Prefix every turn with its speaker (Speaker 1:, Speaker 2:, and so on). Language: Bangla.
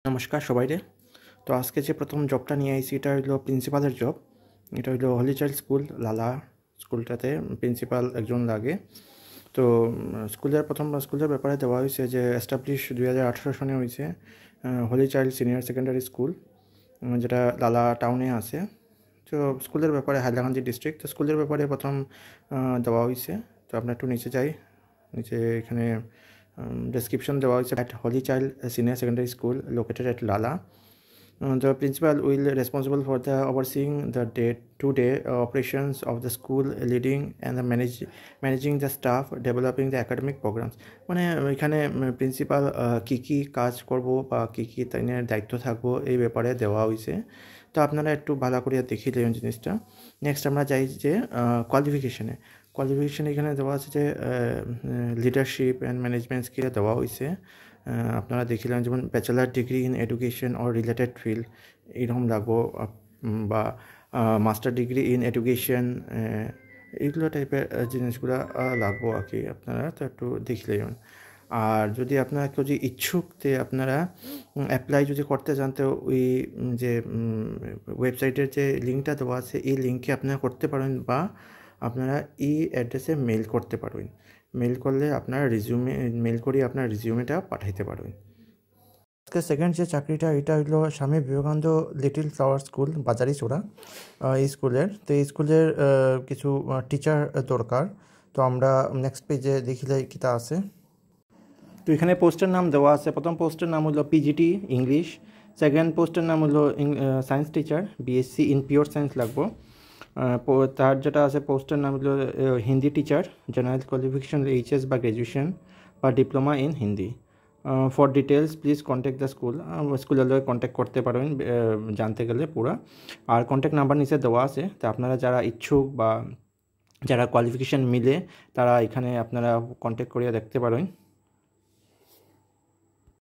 Speaker 1: নমস্কার সবাইরে। তো আজকে যে প্রথম জবটা নিয়ে আইছি এটা হইলো প্রিন্সিপালের জব। এটা হইলো হলি চাইল্ড স্কুল লালা স্কুলটাতে প্রিন্সিপাল একজন লাগে। তো স্কুলের ব্যাপারে দেওয়া হয়েছে যে এস্টাবলিশ 2018 সনে হয়েছে হলি চাইল্ড সিনিয়র সেকেন্ডারি স্কুল, যেটা লালা টাউনে আছে। তো স্কুলের ব্যাপারে হাইলাকান্দি ডিস্ট্রিক্ট। তো স্কুলের ব্যাপারে প্রথম দেওয়া হয়েছে। তো আমরা একটু নিচে যাই। নিচে এখানে ডেসক্রিপশন দেওয়া হয়েছে at Holy Child Senior Secondary School located at Lala. The principal will responsible for the overseeing the day-to-day operations of the school, leading and the managing the staff, developing the academic programs. মানে এখানে প্রিন্সিপাল কী কাজ করব বা কী তাইনের দায়িত্ব থাকবো এই ব্যাপারে দেওয়া হয়েছে। তো আপনারা একটু ভালো করে দেখিলেন জিনিসটা। নেক্সট আমরা যাই যে কোয়ালিফিকেশানে এখানে দেওয়া আছে যে লিডারশিপ অ্যান্ড ম্যানেজমেন্ট স্কিলে দেওয়া হয়েছে। আপনারা দেখিলেন যেমন bachelor degree in education or related field এরকম লাগবো, বা মাস্টার ডিগ্রি ইন এডুকেশন, এইগুলো টাইপের জিনিসগুলো লাগবো আর কি। আপনারা তো একটু দেখলেন। আর যদি আপনারা কেউ যে ইচ্ছুক তে আপনারা অ্যাপ্লাই যদি করতে চান, তো ওই যে ওয়েবসাইটের যে লিঙ্কটা দেওয়া আছে এই লিঙ্কে আপনারা করতে পারেন, বা আপনারা এই অ্যাড্রেসে মেল করতে পারবেন। মেল করলে আপনার মেল করে আপনার রিজিউমেটা পাঠাইতে পারবেন। আজকে সেকেন্ড যে চাকরিটা এটা হইলো Swami Vivekananda little flower school বাজারিচোড়া। এই স্কুলের কিছু টিচার দরকার। তো আমরা নেক্সট পেজে দেখিলে কিতা আছে। তো এখানে পোস্টের নাম দেওয়া আছে। প্রথম পোস্টের নাম হলো পিজিটি ইংলিশ। সেকেন্ড পোস্টের নাম হলো science teacher, BSc in pure science লাগবো। তার যেটা আছে পোস্টের নাম হলো Hindi teacher, general qualification HS বা গ্র্যাজুয়েশন বা diploma in Hindi. For details please contact the স্কুলের কন্ট্যাক্ট করতে পারবেন জানতে গেলে পুরো। আর কন্ট্যাক্ট নাম্বার নিচে দেওয়া আছে। তো আপনারা যারা ইচ্ছুক বা যারা কোয়ালিফিকেশান মিলে তারা এখানে আপনারা কন্ট্যাক্ট করিয়া দেখতে পারেন।